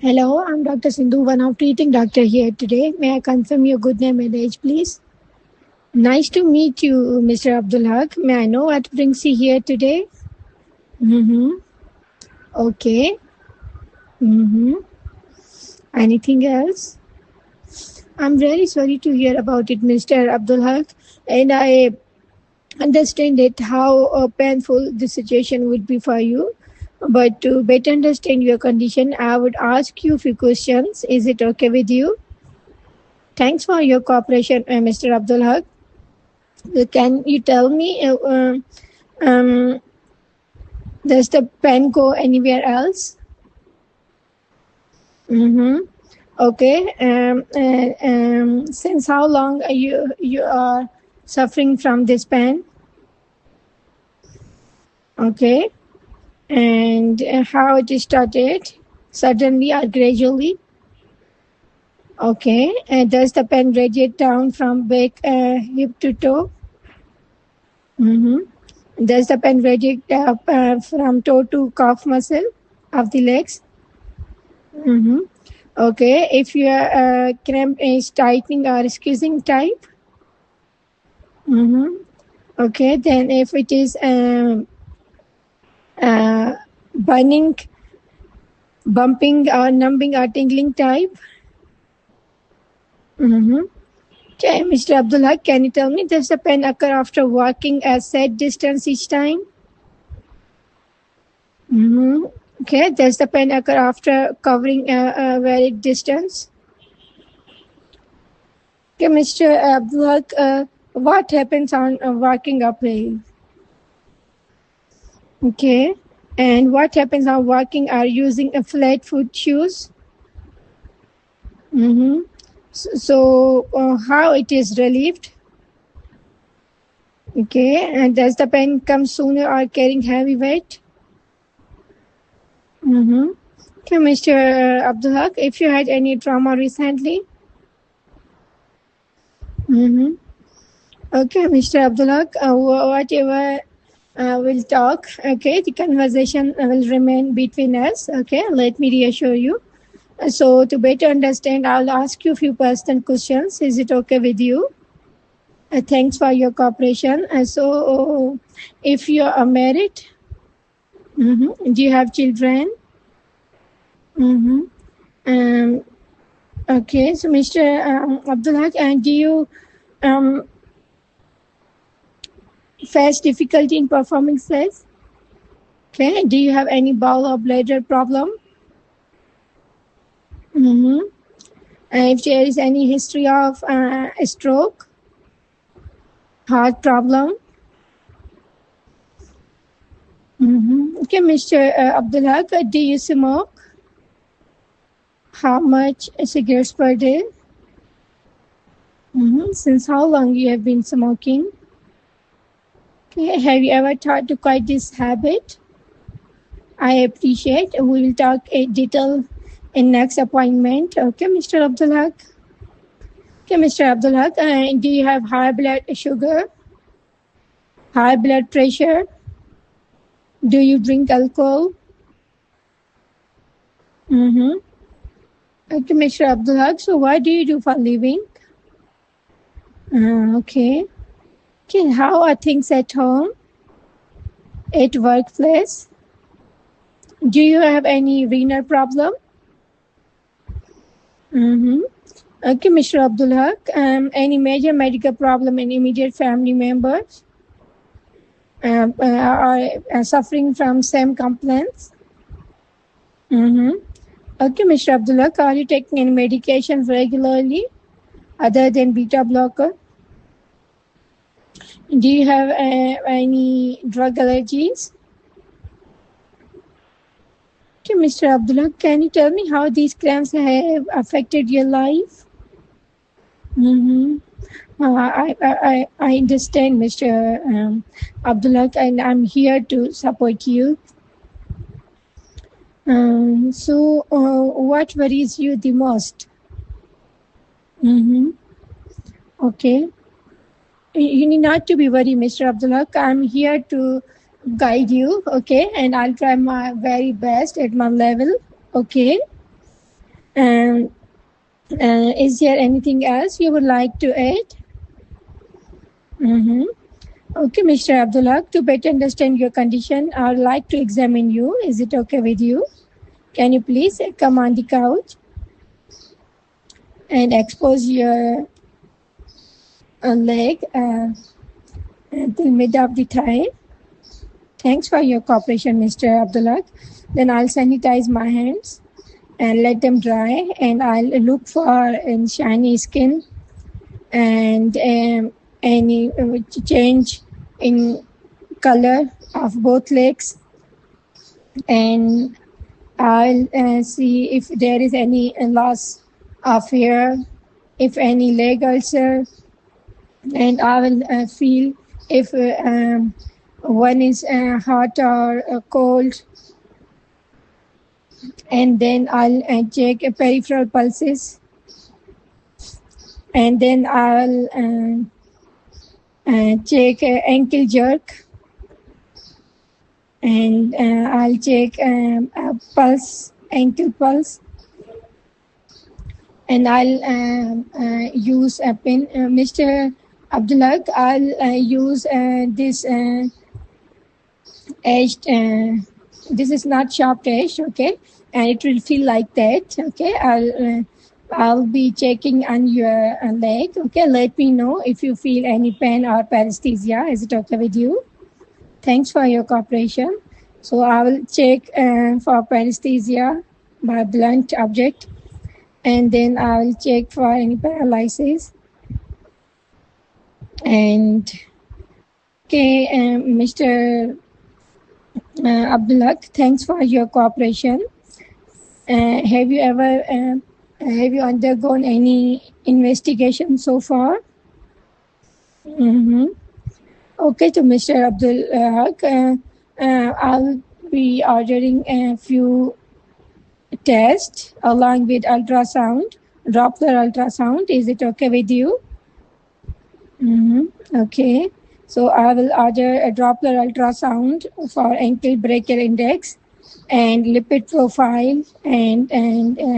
Hello, I'm Dr. Sindhu, one of treating doctor here today. May I confirm your good name and age, please? Nice to meet you, Mr. Abdul Haq. May I know what brings you here today? Mm-hmm. Okay. Mm-hmm. Anything else? I'm really sorry to hear about it, Mr. Abdul Haq, and I understand it how painful the situation would be for you. But to better understand your condition, I would ask you a few questions. Is it okay with you? Thanks for your cooperation, Mr. Abdul Haq. Can you tell me, um, does the pen go anywhere else? Mm-hmm. Okay. Since how long are you are suffering from this pen? Okay. And how it started? Suddenly or gradually? Okay. And does the pen radiate down from back hip to toe? Mm-hmm. Does the pen radiate from toe to calf muscle of the legs? Mm-hmm. Okay. If your cramp is tightening or squeezing type? Mm-hmm. Okay. Then if it is burning, bumping or numbing or tingling type? Mm-hmm. Okay, Mr. Abdullah, can you tell me, does the pain occur after walking a set distance each time? Mm-hmm. Okay, does the pain occur after covering a varied distance? Okay, Mr. Abdullah, what happens on walking uphill? Okay, and what happens on walking or using a flat foot shoes? Mm-hmm. So how it is relieved? Okay, and does the pain come sooner or carrying heavy weight? Mm-hmm. Okay, Mr. Abdul Haq, if you had any trauma recently? Mm-hmm. Okay, Mr. Abdul Haq, whatever we'll talk, okay, the conversation will remain between us, okay, let me reassure you. So to better understand, I'll ask you a few personal questions. Is it okay with you? Thanks for your cooperation. So if you are married, do you have children? Mm-hmm. Okay, so Mr. Abdullah, do you face difficulty in performing sex? Okay, do you have any bowel or bladder problem? Mm-hmm. If there is any history of a stroke, heart problem? Mm-hmm. Okay, Mr. Abdullah, do you smoke? How much cigarettes per day? Mm-hmm. Since how long you have been smoking? Okay. Have you ever tried to quit this habit? I appreciate. We will talk in detail in next appointment. Okay, Mr. Abdullah. Okay, Mr. Abdullah, do you have high blood sugar? High blood pressure? Do you drink alcohol? Mm-hmm. Okay, Mr. Abdullah. So what do you do for a living? Okay. Okay, how are things at home? At workplace? Do you have any renal problem? Mm-hmm. Okay, Mr. Abdullah. Any major medical problem in immediate family members? Are suffering from same complaints? Mm-hmm. Okay, Mr. Abdullah, are you taking any medications regularly other than beta blocker? Do you have any drug allergies? Okay, Mr. Abdullah, can you tell me how these cramps have affected your life? Mm-hmm. I understand, Mr. Abdullah, and I'm here to support you. So, what worries you the most? Mm-hmm. Okay. You need not to be worried, Mr. Abdullah. I'm here to guide you, okay? And I'll try my very best at my level, okay? Is there anything else you would like to add? Okay, Mr. Abdullah, to better understand your condition, I would like to examine you. Is it okay with you? Can you please come on the couch and expose your leg until mid of the thigh? Thanks for your cooperation, Mr. Abdullah. Then I'll sanitize my hands and let them dry, and I'll look for shiny skin and any change in color of both legs, and I'll see if there is any loss of hair, if any leg ulcer, and I will feel if one is hot or cold, and then I'll check peripheral pulses, and then I'll check ankle jerk, and I'll check pulse, ankle pulse, and I'll use a pin. Mr. Abdullah, I'll use this edged, this is not sharp edge, okay, and it will feel like that, okay. I'll be checking on your leg, okay. Let me know if you feel any pain or paresthesia. Is it okay with you? Thanks for your cooperation. So I will check for paresthesia by blunt object, and then I will check for any paralysis. And okay, Mr. Abdullah, thanks for your cooperation. Have you undergone any investigation so far? Okay, to Mr. Abdullah, I'll be ordering a few tests along with ultrasound, Doppler ultrasound. Is it okay with you? Okay. So I will order a Doppler ultrasound for ankle breaker index and lipid profile and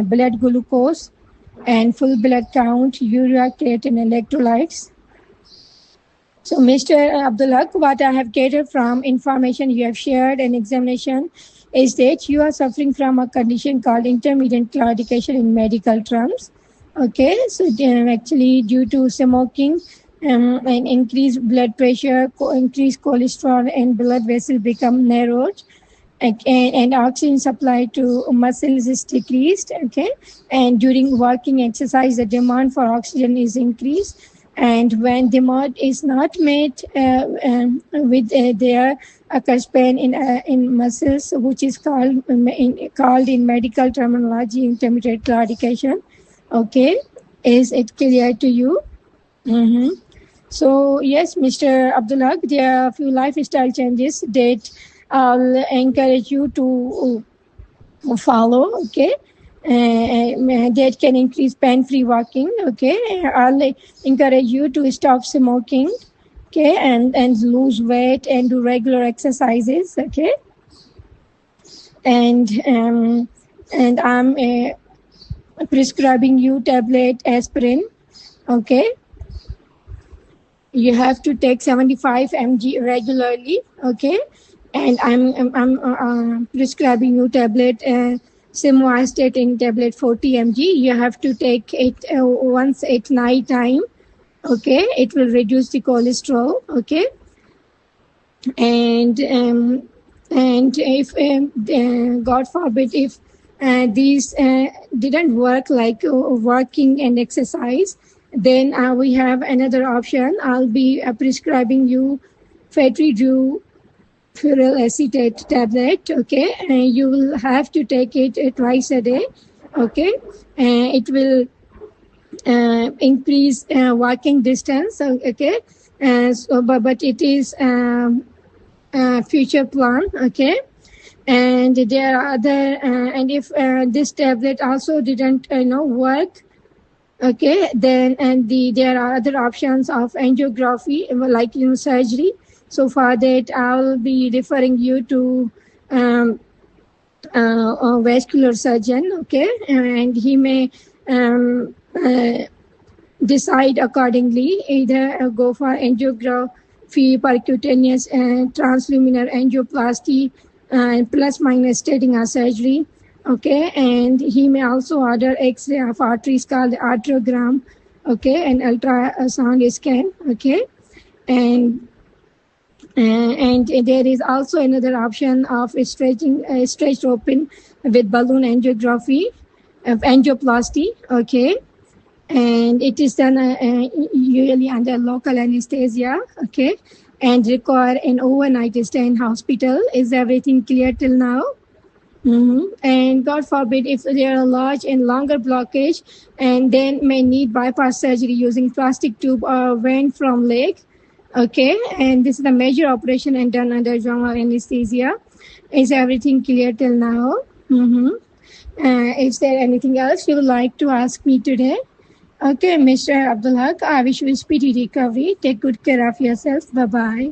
blood glucose and full blood count, urea, creatine, electrolytes. So, Mr. Abdullah, what I have gathered from information you have shared and examination is that you are suffering from a condition called intermittent claudication in medical terms. Okay, so actually due to smoking, and increased blood pressure, increased cholesterol, and blood vessel become narrowed, and oxygen supply to muscles is decreased, okay, and during working exercise the demand for oxygen is increased, and when demand is not met with there occurs pain in muscles, which is called in medical terminology intermittent claudication. Okay, is it clear to you? So yes, Mr. Abdullah, there are a few lifestyle changes that I'll encourage you to follow, okay, that can increase pain-free walking, okay. I'll encourage you to stop smoking, okay, and lose weight and do regular exercises, okay. And I'm prescribing you tablet aspirin, okay. You have to take 75 mg regularly, okay. And I'm prescribing you tablet simvastatin tablet 40 mg. You have to take it once at night time, okay. It will reduce the cholesterol, okay. And if God forbid if these didn't work, like walking and exercise, then we have another option. I'll be prescribing you Fetridu furyl acetate tablet, okay, and you will have to take it twice a day, okay. It will increase walking distance, okay. So, but it is future plan, okay. And there are other, and if this tablet also didn't work, okay, then there are other options of angiography, like surgery. So for that, I'll be referring you to vascular surgeon, okay, and he may decide accordingly, either go for angiography, percutaneous and transluminal angioplasty, plus minus stenting or surgery, okay, and he may also order X-ray of arteries called arteriogram, okay, and ultrasound scan, okay, and there is also another option of stretched open with balloon angiography, angioplasty, okay, and it is done usually under local anesthesia, okay, and require an overnight stay in hospital. Is everything clear till now? And God forbid if there are large and longer blockage, and then may need bypass surgery using plastic tube or vein from leg. Okay, and this is the major operation and done under general anesthesia. Is everything clear till now? Is there anything else you would like to ask me today? Okay, Mr. Abdul Haq, I wish you a speedy recovery. Take good care of yourself. Bye-bye.